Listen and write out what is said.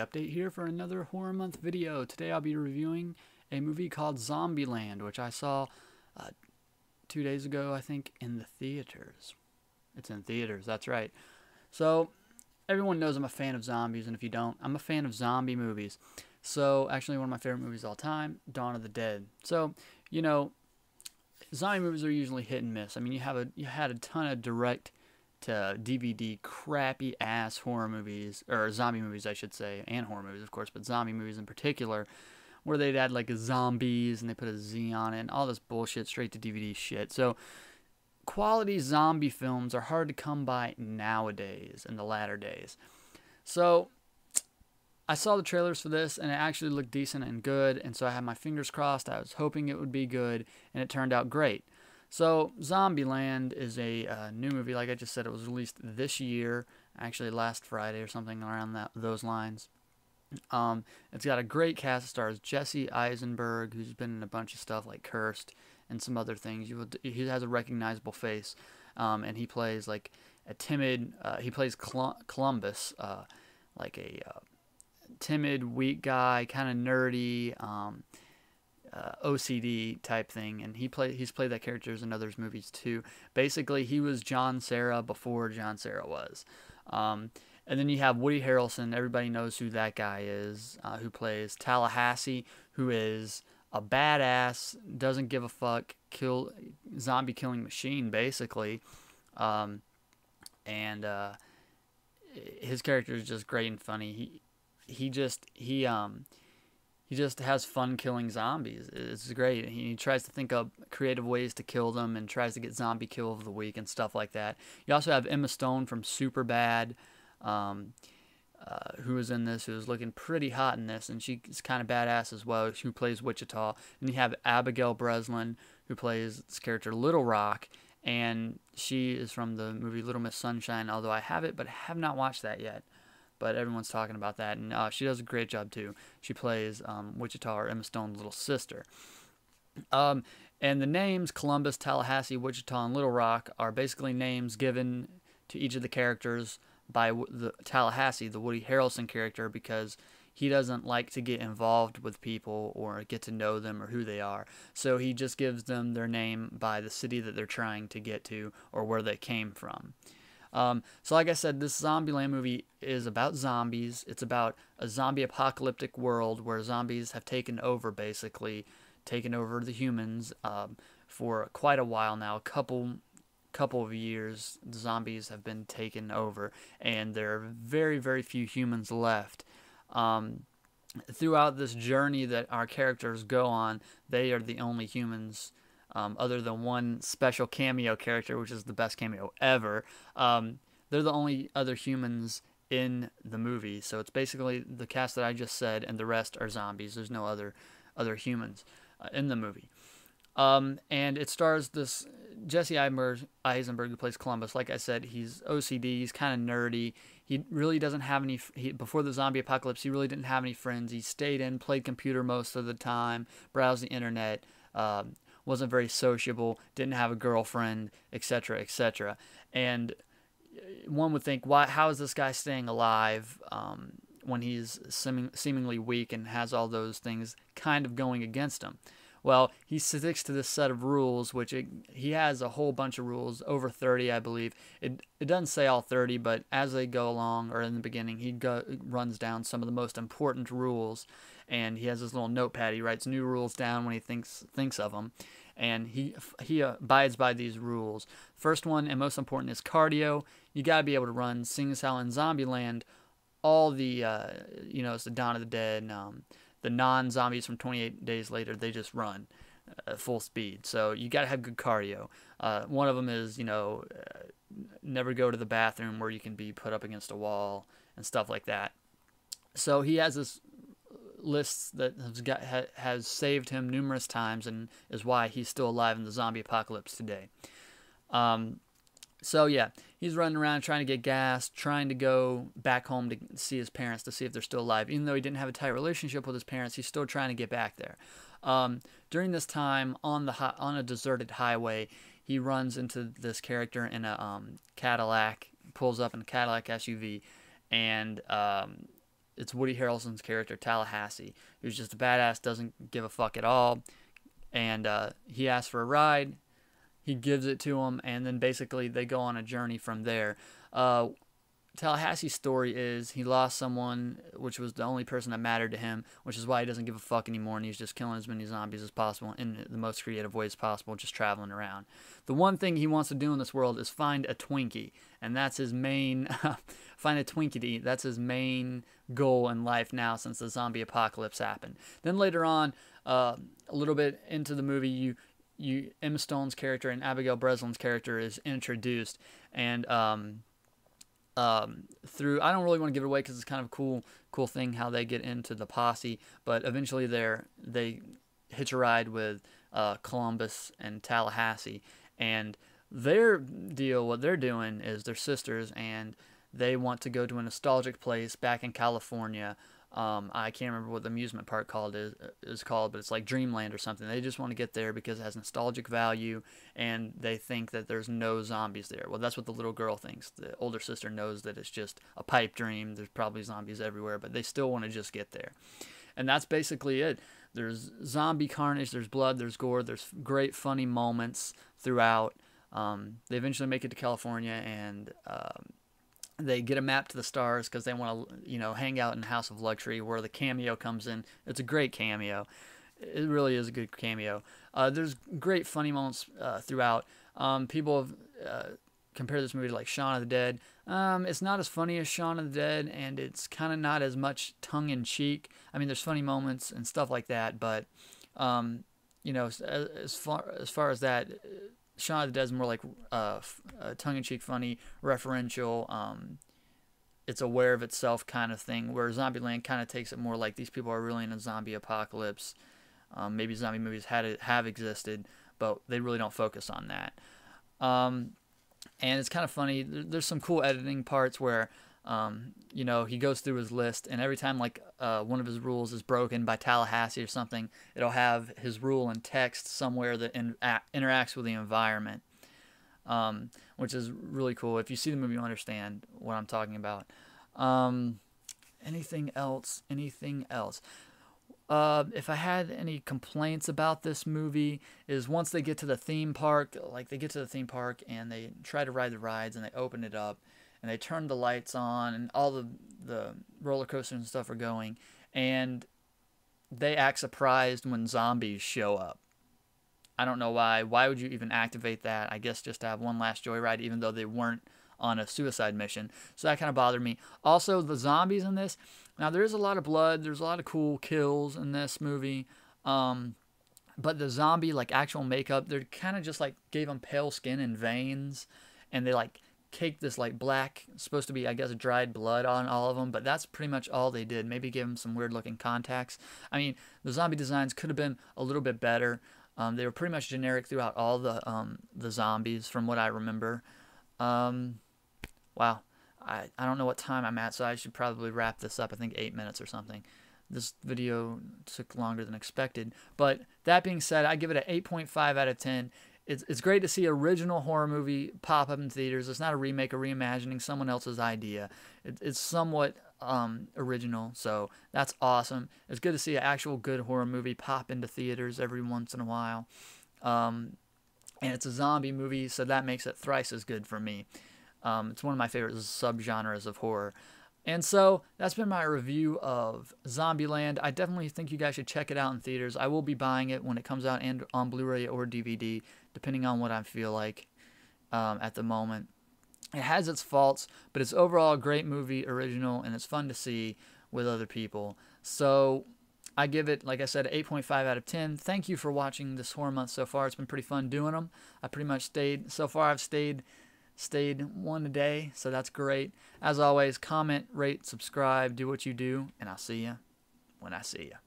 update here for another Horror Month video. Today I'll be reviewing a movie called ZombieLand, which I saw 2 days ago, I think, in the theaters. It's in theaters, that's right. So, everyone knows I'm a fan of zombies, and if you don't, I'm a fan of zombie movies. So, actually one of my favorite movies of all time, Dawn of the Dead. So, you know, zombie movies are usually hit and miss. I mean, you had a ton of direct to DVD crappy ass horror movies, or zombie movies I should say, and horror movies of course, but zombie movies in particular, where they'd add like a zombies and they put a Z on it and all this bullshit, straight to DVD shit. So quality zombie films are hard to come by nowadays, in the latter days. So I saw the trailers for this and it actually looked decent and good, and so I had my fingers crossed. I was hoping it would be good, and it turned out great. So, ZombieLand is a new movie. Like I just said, it was released this year, actually last Friday or something around those lines. It's got a great cast. It stars Jesse Eisenberg, who's been in a bunch of stuff like Cursed and some other things. He has a recognizable face, and he plays like a timid. He plays Columbus, like a timid, weak guy, kind of nerdy. OCD type thing, and he's played that character in others movies too. Basically, he was John Cera before John Cera was. And then you have Woody Harrelson. Everybody knows who that guy is, who plays Tallahassee, who is a badass, doesn't give a fuck, zombie killing machine basically. And his character is just great and funny. He just has fun killing zombies. It's great. He tries to think up creative ways to kill them and tries to get zombie kill of the week and stuff like that. You also have Emma Stone from Superbad, who is in this, who is looking pretty hot in this, and she's kind of badass as well, who plays Wichita. And you have Abigail Breslin, who plays this character Little Rock, and she is from the movie Little Miss Sunshine, although I have it, but have not watched that yet. But everyone's talking about that, and she does a great job too. She plays Wichita, or Emma Stone's little sister. And the names Columbus, Tallahassee, Wichita, and Little Rock are basically names given to each of the characters by Tallahassee, the Woody Harrelson character, because he doesn't like to get involved with people or get to know them or who they are. So he just gives them their name by the city that they're trying to get to or where they came from. So like I said, this ZombieLand movie is about zombies. It's about a zombie apocalyptic world where zombies have taken over, basically, taken over the humans for quite a while now. A couple of years, the zombies have been taken over, and there are very, very few humans left. Throughout this journey that our characters go on, they are the only humans, other than one special cameo character, which is the best cameo ever. They're the only other humans in the movie. So it's basically the cast that I just said, and the rest are zombies. There's no other humans in the movie. And it stars this Jesse Eisenberg, who plays Columbus. Like I said, he's OCD. He's kind of nerdy. He really doesn't have any. Before the zombie apocalypse, he really didn't have any friends. He stayed in, played computer most of the time, browsed the internet. Wasn't very sociable, didn't have a girlfriend, etc., etc. And one would think, how is this guy staying alive when he's seemingly weak and has all those things kind of going against him? Well, he sticks to this set of rules, which he has a whole bunch of rules, over 30, I believe. It doesn't say all 30, but as they go along, or in the beginning, he runs down some of the most important rules, and he has this little notepad. He writes new rules down when he thinks of them, and he abides by these rules. First one, and most important, is cardio. You got to be able to run. Seeing as how in ZombieLand, all the, it's the Dawn of the Dead, the non-zombies from 28 Days Later, they just run at full speed. So you got to have good cardio. One of them is, never go to the bathroom where you can be put up against a wall and stuff like that. So he has this list that has saved him numerous times and is why he's still alive in the zombie apocalypse today. So yeah, he's running around trying to get gas, trying to go back home to see his parents to see if they're still alive. Even though he didn't have a tight relationship with his parents, he's still trying to get back there. During this time, on a deserted highway, he runs into this character in a Cadillac, pulls up in a Cadillac SUV, and it's Woody Harrelson's character Tallahassee, who's just a badass, doesn't give a fuck at all, and he asks for a ride. He gives it to him, and then basically they go on a journey from there. Tallahassee's story is he lost someone, which was the only person that mattered to him, which is why he doesn't give a fuck anymore, and he's just killing as many zombies as possible in the most creative ways possible, just traveling around. The one thing he wants to do in this world is find a Twinkie, and that's his main find a Twinkie to eat. That's his main goal in life now since the zombie apocalypse happened. Then later on, a little bit into the movie, Emma Stone's character and Abigail Breslin's character is introduced, and through, I don't really want to give it away because it's kind of a cool thing how they get into the posse, but eventually they hitch a ride with Columbus and Tallahassee, and their deal, what they're doing is they're sisters, and they want to go to a nostalgic place back in California. I can't remember what the amusement park is called, but it's like Dreamland or something. They just want to get there because it has nostalgic value, and they think that there's no zombies there. Well, that's what the little girl thinks. The older sister knows that it's just a pipe dream. There's probably zombies everywhere, but they still want to just get there. And that's basically it. There's zombie carnage, there's blood, there's gore, there's great funny moments throughout. They eventually make it to California, and they get a map to the stars because they want to, hang out in House of Luxury, where the cameo comes in. It's a great cameo. It really is a good cameo. There's great funny moments throughout. People have compared this movie to like Shaun of the Dead. It's not as funny as Shaun of the Dead, and it's kind of not as much tongue-in-cheek. I mean, there's funny moments and stuff like that, but as far as that, Shaun of the Dead is more like tongue-in-cheek, funny, referential. It's aware of itself kind of thing, where ZombieLand kind of takes it more like these people are really in a zombie apocalypse. Maybe zombie movies have existed, but they really don't focus on that. And it's kind of funny. There's some cool editing parts where he goes through his list, and every time like one of his rules is broken by Tallahassee or something, it'll have his rule in text somewhere that interacts with the environment, which is really cool. If you see the movie, you understand what I'm talking about. Anything else? If I had any complaints about this movie, is once they get to the theme park, and they try to ride the rides, and they open it up, and they turn the lights on, and all the roller coasters and stuff are going, and they act surprised when zombies show up. I don't know why. Why would you even activate that? I guess just to have one last joyride, even though they weren't on a suicide mission. So that kind of bothered me. Also, the zombies in this. Now, there is a lot of blood. There's a lot of cool kills in this movie. But the zombie, like, actual makeup, they kind of just, like, gave them pale skin and veins. And they, like, caked this, like, black, supposed to be, I guess, dried blood on all of them. But that's pretty much all they did. Maybe give them some weird-looking contacts. I mean, the zombie designs could have been a little bit better. They were pretty much generic throughout all the zombies, from what I remember. Wow. I don't know what time I'm at, so I should probably wrap this up. I think 8 minutes or something. This video took longer than expected. But that being said, I give it an 8.5 out of 10. It's great to see an original horror movie pop up in theaters. It's not a remake or reimagining someone else's idea. It's somewhat original, so that's awesome. It's good to see an actual good horror movie pop into theaters every once in a while. And it's a zombie movie, so that makes it thrice as good for me. It's one of my favorite subgenres of horror. And so that's been my review of ZombieLand. I definitely think you guys should check it out in theaters. I will be buying it when it comes out and on Blu-ray or DVD, depending on what I feel like at the moment. It has its faults, but it's overall a great movie, original, and it's fun to see with other people. So I give it, like I said, 8.5 out of 10. Thank you for watching this horror month so far. It's been pretty fun doing them. I pretty much I've stayed one a day, so that's great. As always, comment, rate, subscribe, do what you do, and I'll see you when I see you.